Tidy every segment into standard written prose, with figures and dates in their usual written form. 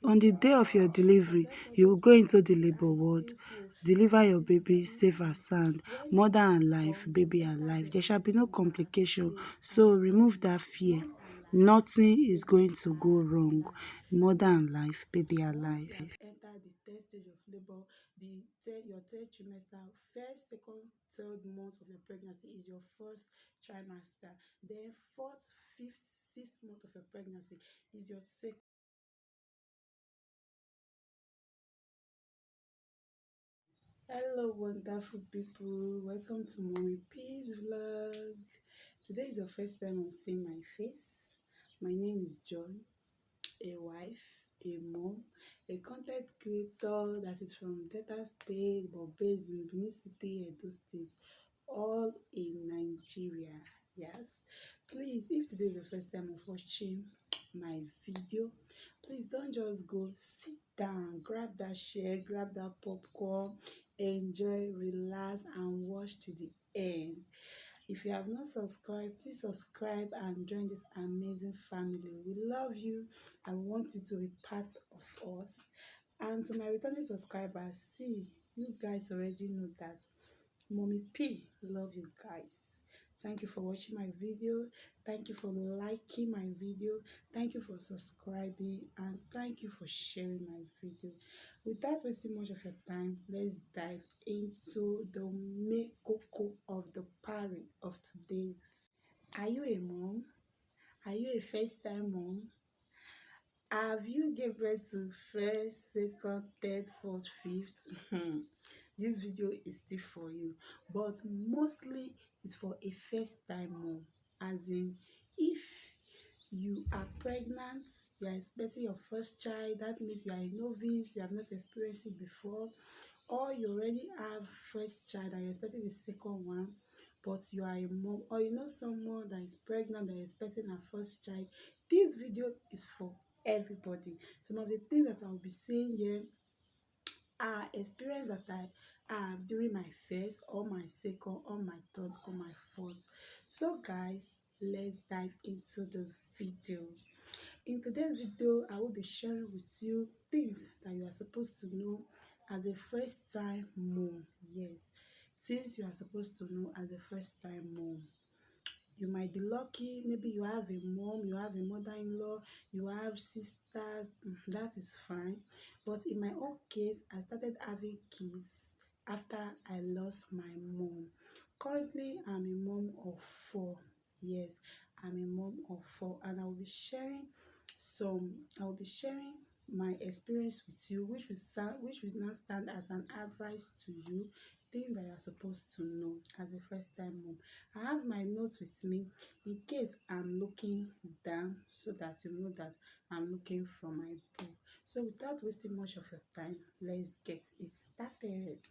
On the day of your delivery, you will go into the labor ward, deliver your baby safe and sound, mother and life, baby alive. There shall be no complication, so remove that fear. Nothing is going to go wrong. Mother and life, baby alive. Enter the third stage of labor, your third trimester, first, second, third month of your pregnancy is your first trimester. Then fourth, fifth, sixth month of your pregnancy is your second. Hello, wonderful people. Welcome to Mommy Peace Vlog. Today is your first time on seeing my face. My name is John, a wife, a mom, a content creator that is from Delta State but based in Benin City, Edo State, all in Nigeria. Yes. Please, if today is the first time of watching my video, please don't just go, sit down, grab that share, grab that popcorn, enjoy, relax, and watch to the end. If you have not subscribed, please subscribe and join this amazing family. We love you and want you to be part of us. And to my returning subscribers, see, you guys already know that Mommy P love you guys. Thank you for watching my video. Thank you for liking my video. Thank you for subscribing, and thank you for sharing my video. Without wasting much of your time, let's dive into the main cocoa of the party of today's. Are you a mom? Are you a first time mom? Have you given birth to first, second, third, fourth, fifth? This video is still for you, but mostly it's for a first time mom. As in, if you are pregnant, you are expecting your first child, that means you are a novice, you have not experienced it before, or you already have first child and you're expecting the second one, but you are a mom, or you know someone that is pregnant that is expecting her first child. This video is for everybody. Some of the things that I'll be saying here are experience that I have during my first or my second or my third or my fourth. So guys, let's dive into this video. In today's video, I will be sharing with you things that you are supposed to know as a first time mom. Yes, things you are supposed to know as a first time mom. You might be lucky, maybe you have a mom, you have a mother-in-law, you have sisters, that is fine. But in my own case, I started having kids after I lost my mom. Currently, I'm a mom of four. Yes, I'm a mom of four, and I will be sharing my experience with you, which will now stand as an advice to you, things that you're supposed to know as a first time mom. I have my notes with me in case I'm looking down, so that you know that I'm looking for my book. So without wasting much of your time, let's get it started.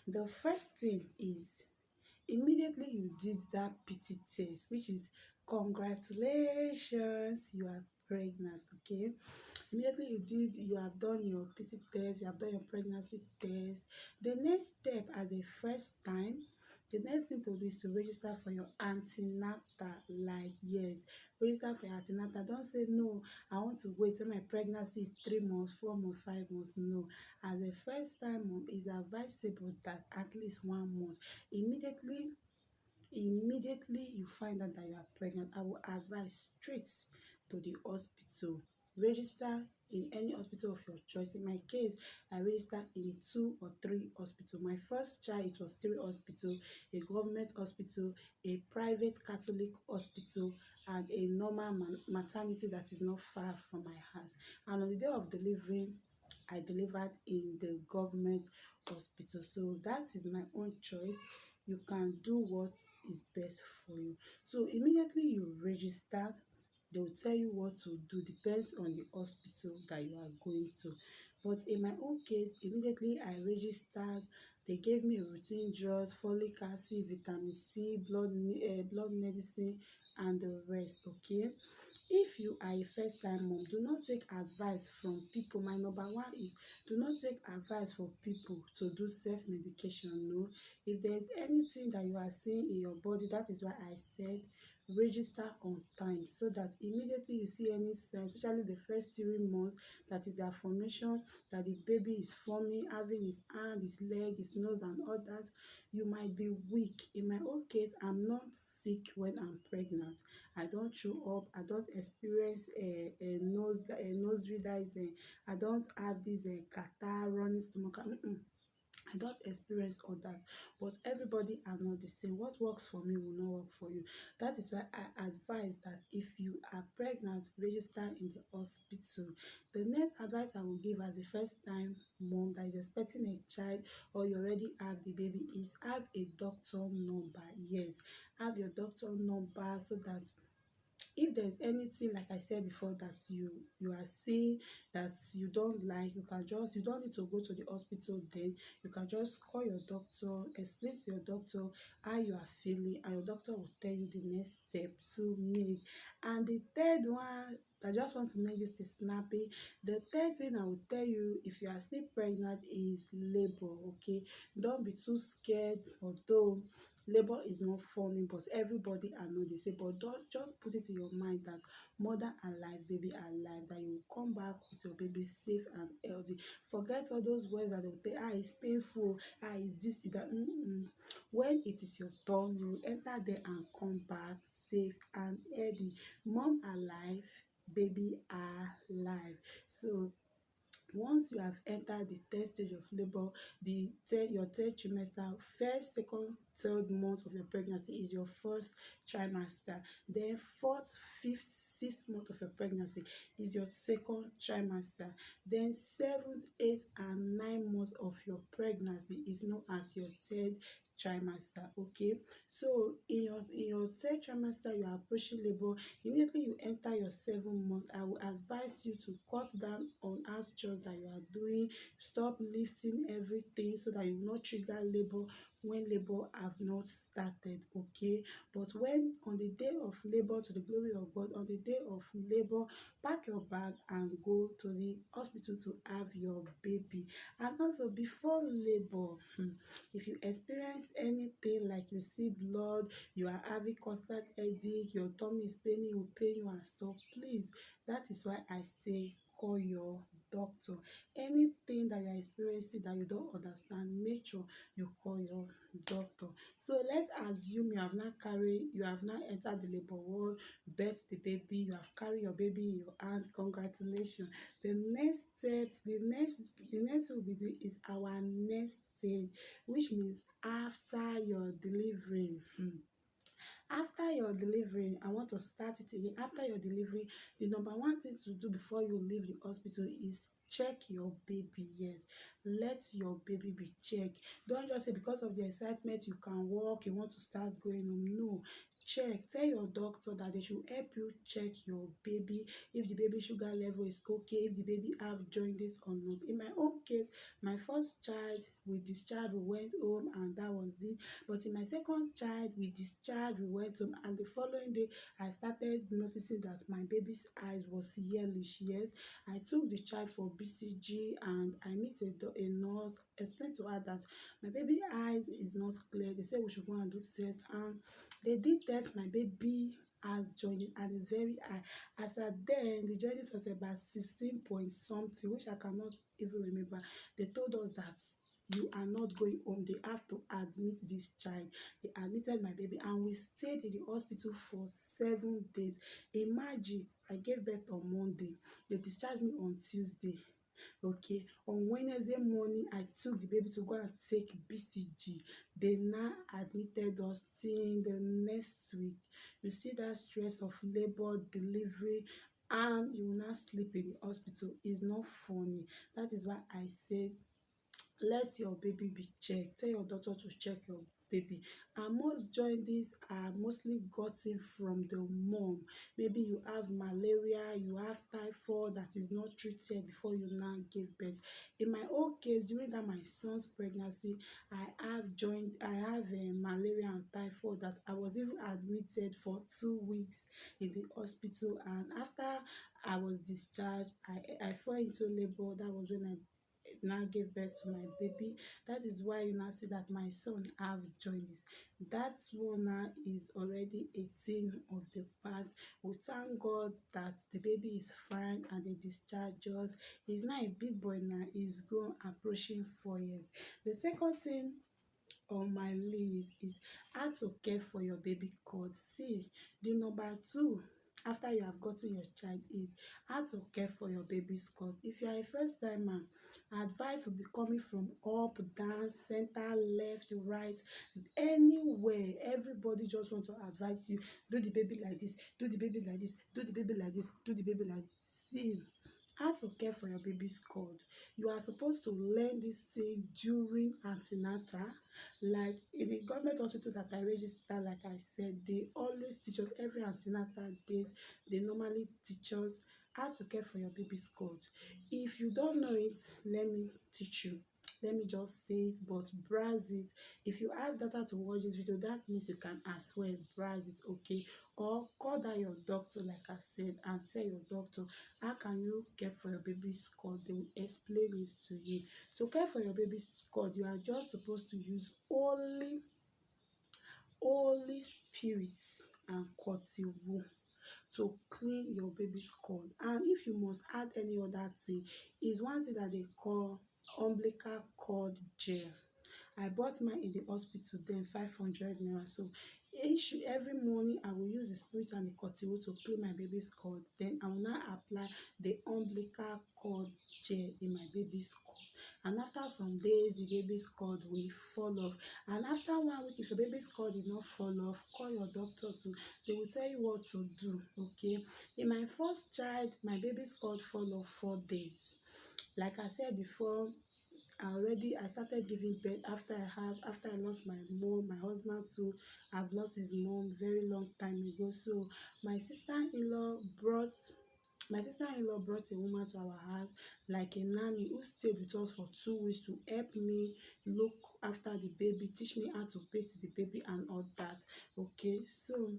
The first thing is, immediately you did that PT test, which is congratulations, you are pregnant. Okay, immediately you have done your PT test, you have done your pregnancy test. The next step, as a first time, the next thing to do is to register for your antenatal. Like, yes, register for your antenatal. Don't say no, I want to wait till my pregnancy is 3 months, 4 months, 5 months. No, as a first time mom, it's advisable that at least 1 month. Immediately you find out that you are pregnant, I will advise straight to the hospital. Register in any hospital of your choice. In my case, I registered in 2 or 3 hospitals. My first child, it was 3 hospitals: a government hospital, a private Catholic hospital, and a normal maternity that is not far from my house. And on the day of delivery, I delivered in the government hospital. So that is my own choice. You can do what is best for you. So immediately you register, they will tell you what to do, depends on the hospital that you are going to. But in my own case, immediately I registered, they gave me a routine drugs, folic acid, vitamin C, blood medicine, and the rest. Okay, if you are a first time mom, do not take advice from people. My number one is, do not take advice from people to do self-medication. No, if there is anything that you are seeing in your body, that is why I said register on time so that immediately you see any sign, especially the first 3 months, that is the affirmation that the baby is forming, having his hand, his leg, his nose and all that, you might be weak. In my own case, I'm not sick when I'm pregnant. I don't throw up, I don't experience a nose reader is I don't have this catarrh, running stomach. I don't experience all that, but everybody are not the same. What works for me will not work for you. That is why I advise that if you are pregnant, register in the hospital. The next advice I will give as a first time mom that is expecting a child or you already have the baby is have a doctor number. Yes, have your doctor number so that if there's anything, like I said before, that you are seeing that you don't like, you don't need to go to the hospital. Then you can just call your doctor, explain to your doctor how you are feeling, and your doctor will tell you the next step to make. And the third one, I just want to make this snappy. The third thing I will tell you if you are still pregnant is labor. Okay, don't be too scared, although labor is not funny, but everybody I know they say, but don't just put it in your mind that mother alive, baby alive, that you will come back with your baby safe and healthy. Forget all those words that they will say, it's painful, it's this, is that. When it is your turn, you will enter there and come back safe and healthy. Mom alive, baby alive. So once you have entered the third stage of labor, your third trimester, first, second, third month of your pregnancy is your first trimester. Then fourth, fifth, sixth month of your pregnancy is your second trimester. Then seventh, eighth, and ninth months of your pregnancy is known as your third trimester. Okay, so in your third trimester, you are approaching labor. Immediately you enter your 7 months, I will advise you to cut down on house chores that you are doing. Stop lifting everything so that you will not trigger labor when labor have not started. Okay, but when on the day of labor, to the glory of God, on the day of labor, pack your bag and go to the hospital to have your baby. And also before labor, if you experience anything like you see blood, you are having constant headache, your tummy is paining, will pain you and stuff, please, that is why I say call your doctor. Anything that you are experiencing that you don't understand, make sure you call your doctor. So let's assume you have now entered the labor ward, birth the baby, you have carried your baby in your hand. Congratulations. The next step, the next will be doing is our next stage, which means after your delivery. After your delivery, I want to start it again. After your delivery, the number one thing to do before you leave the hospital is check your baby. Yes, let your baby be checked. Don't just say because of the excitement you can walk, you want to start going home. No, check. Tell your doctor that they should help you check your baby, if the baby sugar level is okay, if the baby have jaundice or not. In my own case, my first child, we discharged, we went home, and that was it. But in my second child, we discharged, we went home, and the following day, I started noticing that my baby's eyes was yellowish. Yes, I took the child for BCG, and I met a nurse, explained to her that my baby eyes is not clear. They said we should go and do tests, and they did test my baby has jaundice and it's very high. As at then, the jaundice was about 16 point something, which I cannot even remember. They told us that you are not going home, they have to admit this child. They admitted my baby and we stayed in the hospital for 7 days. Imagine, I gave birth on Monday, they discharged me on Tuesday. Okay, on Wednesday morning, I took the baby to go and take BCG. They now admitted us till the next week. You see that stress of labor, delivery, and you will not sleep in the hospital is not funny. That is why I said let your baby be checked. Tell your doctor to check your baby. And most jaundice are mostly gotten from the mom. Maybe you have malaria, you have typhoid that is not treated before you now give birth. In my own case, during that my son's pregnancy, I have malaria and typhoid that I was even admitted for 2 weeks in the hospital. And after I was discharged, I fell into labor. That was when I now gave birth to my baby. That is why you now see that my son have jaundice. That one now is already a thing of the past. We thank God that the baby is fine and they discharge us. He's now a big boy now. He's grown, approaching 4 years. The second thing on my list is how to care for your baby cord. See, the number two after you have gotten your child is how to care for your baby's cord. If you are a first timer, advice will be coming from up, down, center, left, right, anywhere. Everybody just want to advise you, do the baby like this, do the baby like this, do the baby like this, do the baby like this. See, how to care for your baby's cord. You are supposed to learn this thing during antenatal. Like in the government hospital that I register, like I said, they always teach us every antenatal days. They normally teach us how to care for your baby's cord. If you don't know it, let me teach you. Let me just say it, but browse it. If you have data to watch this video, that means you can as well browse it, okay? Or call down your doctor, like I said, and tell your doctor how can you care for your baby's cord. They will explain it to you. To care for your baby's cord, you are just supposed to use Holy Spirit and cotton wool to clean your baby's cord. And if you must add any other thing, is one thing that they call umbilical cord gel. I bought mine in the hospital then, 500 naira. So every morning I will use the spirit and the cotton wool to clean my baby's cord. Then I will now apply the umbilical cord gel in my baby's cord. And after some days, the baby's cord will fall off. And after 1 week, if your baby's cord did not fall off, call your doctor too. They will tell you what to do. Okay. In my first child, my baby's cord fall off 4 days. Like I said before, I started giving birth after I lost my mom. My husband too, I've lost his mom very long time ago. So my sister-in-law brought a woman to our house, like a nanny, who stayed with us for 2 weeks to help me look after the baby, teach me how to bathe the baby and all that. Okay, so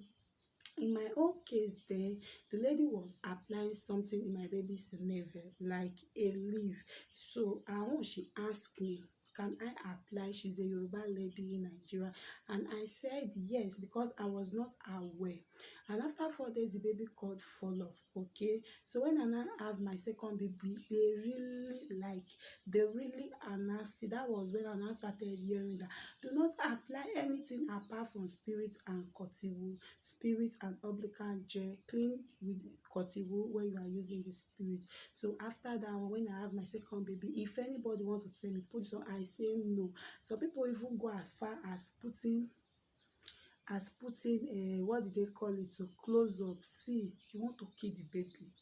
in my own case then, the lady was applying something in my baby's navel, like a leaf. So she asked me, can I apply? She's a Yoruba lady in Nigeria. And I said yes, because I was not aware. And after 4 days, the baby cord fall off. Okay. So when I now have my second baby, they really are nasty. That was when I now started hearing that do not apply anything apart from spirit and cotton wool. Spirit and umbilical gel, clean with cotton wool when you are using the spirit. So after that one, when I have my second baby, if anybody wants to tell me put it on, I say no. Some people even go as far as putting what do they call it, to close up. See, you want to kill the baby,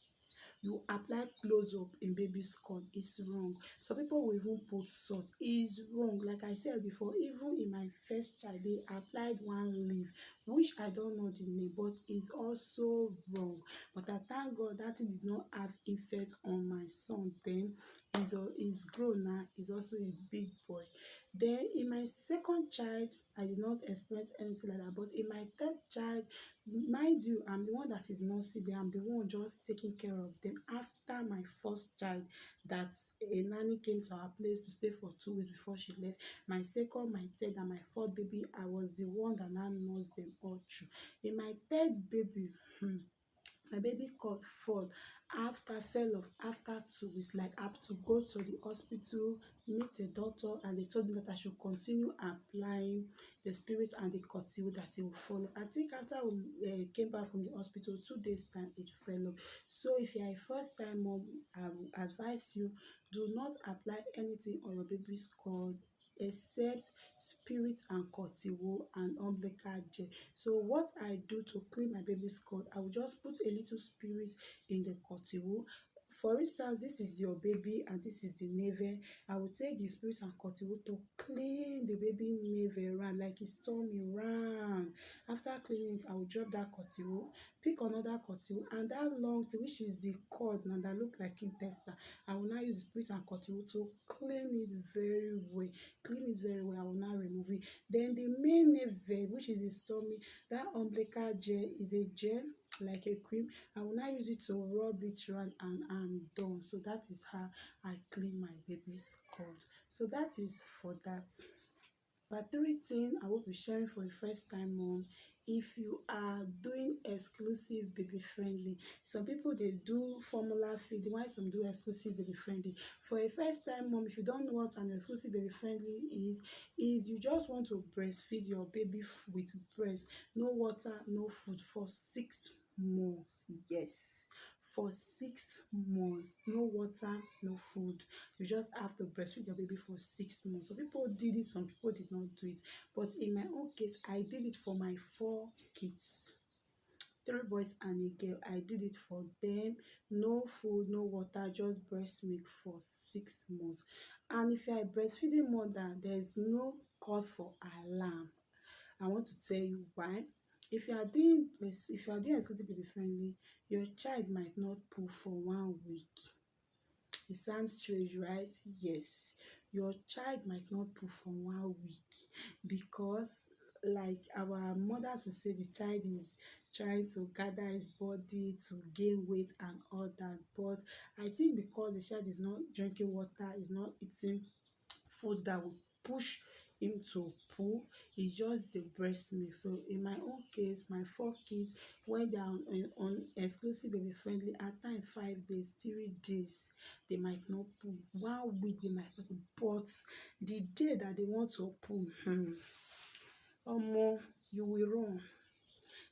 you apply close up in baby's cord, is wrong. Some people will even put salt, is wrong. Like I said before, even in my first child, they applied one leaf, which I don't know the name, but is also wrong. But I thank God that it did not have effect on my son. Then he's grown now, he's also a big boy. Then in my second child, I did not experience anything like that. But in my third child, mind you, I'm the one that is nursing them. I'm the one just taking care of them. After my first child, that a nanny came to our place to stay for 2 weeks before she left. My second, my third, and my fourth baby, I was the one that now nursed them all through. In my third baby, my baby cord fell off after 2 weeks. Like I have to go to the hospital, meet a doctor, and they told me that I should continue applying the spirit and the cotton that it will follow. I think after we came back from the hospital, 2 days time, it fell off. So if you are a first time mom, I will advise you, do not apply anything on your baby's cord except spirit and cotton wool and umbilical gel. So what I do to clean my baby's cord, I will just put a little spirit in the cotton wool. For instance, this is your baby and this is the navel. I will take the spirit and cotton wool to clean the baby navel round, like it's tummy round. After cleaning it, I will drop that cotton wool, pick another cotton wool, and that long thing, which is the cord now that look like intestine, I will now use the spirit and cotton wool to clean it very well. Clean it very well. I will now remove it. Then the main navel, which is the stomach, that umbilical gel is a gel like a cream. I will now use it to rub it around and I'm done. So that is how I clean my baby's cord. So that is for that. But three things I will be sharing for a first time mom. If you are doing exclusive baby friendly, some people they do formula feeding, while some do exclusive baby friendly. For a first time mom, if you don't know what an exclusive baby friendly is you just want to breastfeed your baby with breast, no water, no food for 6 months. Yes, for 6 months, no water, no food. You just have to breastfeed your baby for 6 months. Some people did it, some people did not do it. But in my own case, I did it for my 4 kids, 3 boys and a girl. I did it for them. No food, no water, just breast milk for 6 months. And if you are a breastfeeding mother, there's no cause for alarm. I want to tell you why. If you are doing exclusive baby friendly, your child might not poo for 1 week. It sounds strange, right? Yes. Your child might not poo for 1 week because, like our mothers will say, the child is trying to gather his body to gain weight and all that. But I think because the child is not drinking water, is not eating food that will push him to poo, it's just the breast milk. So in my own case, my 4 kids, when they are on exclusive baby friendly, at times 5 days, 3 days, they might not poo. 1 week they might not poo. But the day that they want to poo, omo, you will run.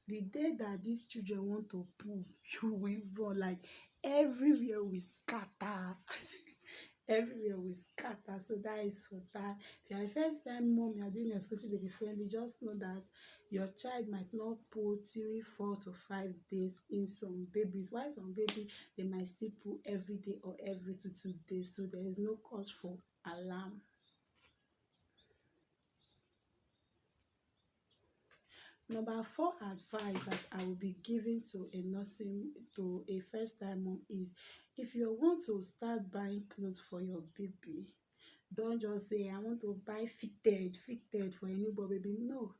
The day that these children want to poo, you will run, like everywhere will scatter. Everywhere will scatter. So that is for that. If you are a first time mom, you are doing exclusive baby friendly, just know that your child might not poo 3, 4 to 5 days in some babies. While some baby they might still poo every day or every 2 days. So there is no cause for alarm. Number 4 advice that I will be giving to a first time mom is, if you want to start buying clothes for your baby, don't just say I want to buy fitted for a newborn baby. No,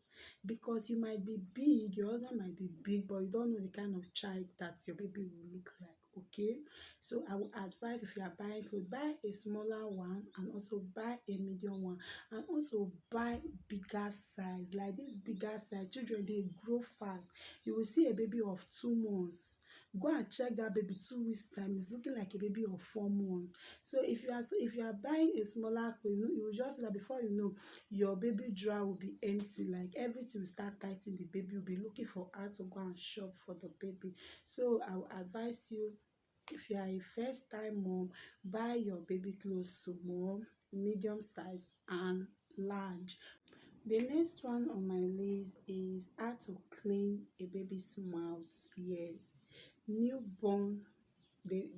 because you might be big, your husband might be big, but you don't know the kind of child that your baby will look like. Okay, so I will advise, if you are buying clothes, buy a smaller one and also buy a medium one, and also buy bigger size. Like this bigger size, children they grow fast. You will see a baby of 2 months, go and check that baby 2 weeks time, is looking like a baby of 4 months. So if you are buying a smaller clothes, you will just see that before you know, your baby drawer will be empty. Like everything will start tightening. The baby will be looking for how to go and shop for the baby. So I will advise you, if you are a first time mom, buy your baby clothes small, medium size and large. The next one on my list is how to clean a baby's mouth. Yes, newborn,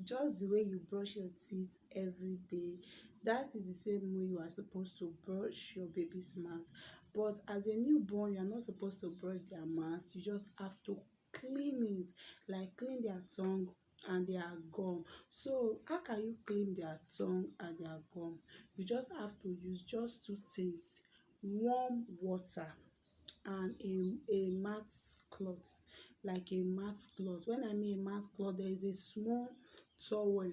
just the way you brush your teeth every day, that is the same way you are supposed to brush your baby's mouth. But as a newborn, you are not supposed to brush their mouth. You just have to clean it, like clean their tongue and their gum. So how can you clean their tongue and their gum? You just have to use just 2 things: warm water and a mat cloth, like a mat cloth. When I mean a mat cloth, there is a small towel.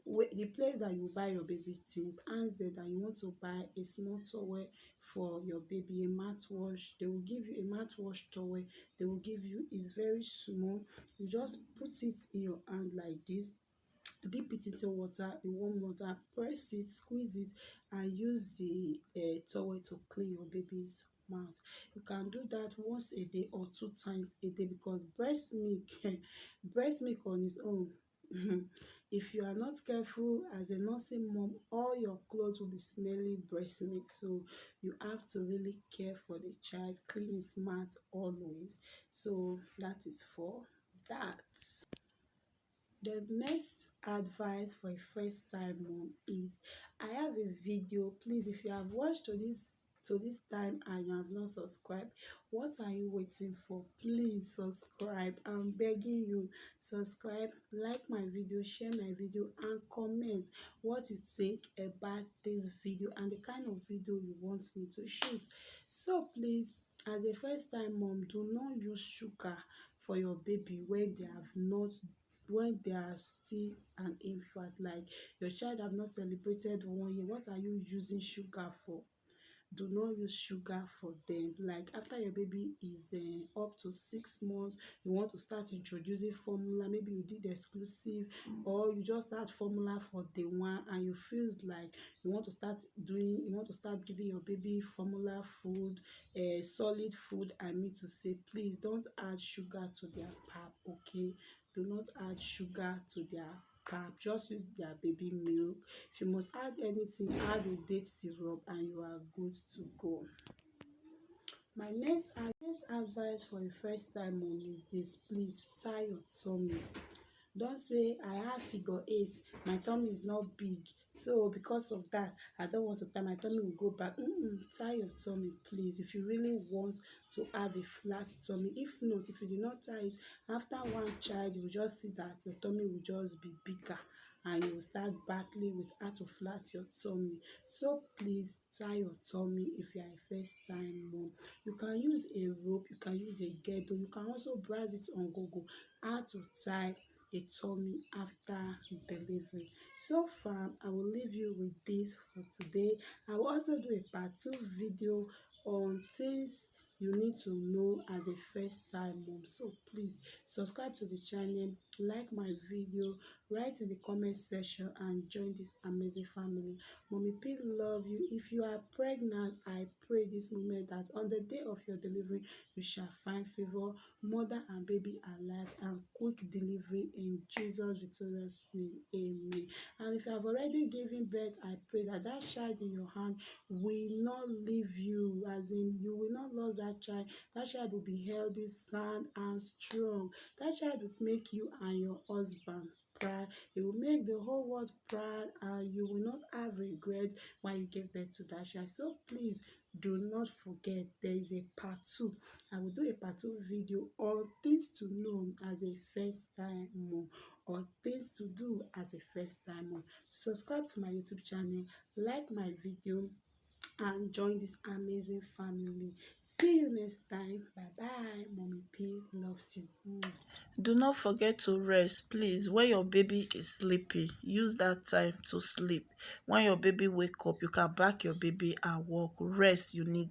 The place that you buy your baby things, hands there that you want to buy a small towel for your baby, a mat wash, they will give you a mat wash towel. They will give you, it's very small. You just put it in your hand like this, dip it into water, in warm water, press it, squeeze it, and use the towel to clean your baby's mouth. You can do that once a day or 2 times a day, because breast milk breast milk on its own, if you are not careful as a nursing mom, all your clothes will be smelling breast milk. So you have to really care for the child, clean his mouth always. So that is for that. The next advice for a first time mom is, I have a video. Please, if you have watched to this time and you have not subscribed, what are you waiting for? Please subscribe. I'm begging you, subscribe, like my video, share my video, and comment what you think about this video and the kind of video you want me to shoot. So please, as a first time mom, do not use sugar for your baby when they have not, when they are still an infant, like your child have not celebrated 1 year. What are you using sugar for? Do not use sugar for them. Like after your baby is up to 6 months, you want to start introducing formula. Maybe you did exclusive, or you just start formula for day one, and you feels like you want to start giving your baby formula food, solid food. I mean to say, please don't add sugar to their pap. Okay, do not add sugar to their pap. Just use their baby milk. If you must add anything, add a date syrup and you are good to go. My next advice for a first time mom is this: please tie your tummy. Don't say I have figure eight, my tummy is not big, so because of that I don't want to tie, my tummy will go back. Tie your tummy, please, if you really want to have a flat tummy. If not, if you do not tie it, after one child you will just see that your tummy will just be bigger, and you will start battling with how to flat your tummy. So please tie your tummy if you are a first time mom. You can use a rope, you can use a girdle, you can also browse it on Google how to tie a tummy after delivery. So far, I will leave you with this for today. I will also do a part 2 video on things you need to know as a first time mom. So please subscribe to the channel, like my video, write in the comment section and join this amazing family. Mommy P love you. If you are pregnant, I pray this moment that on the day of your delivery you shall find favor, mother and baby alive, and quick delivery in Jesus victorious name. Amen. And if you have already given birth, I pray that that child in your hand will not leave you, as in you will not lose that child. That child will be healthy, sound and strong. That child will make you and your husband proud. It will make the whole world proud, and you will not have regret when you give birth to that child. So please do not forget, there is a part 2. I will do a part 2 video on things to know as a first time mom, or things to do as a first time mom. Subscribe to my YouTube channel, like my video, and join this amazing family. See you next time. Bye bye. Mommy P loves you. Do not forget to rest, please. When your baby is sleepy, use that time to sleep. When your baby wake up, you can back your baby and walk. Rest, you need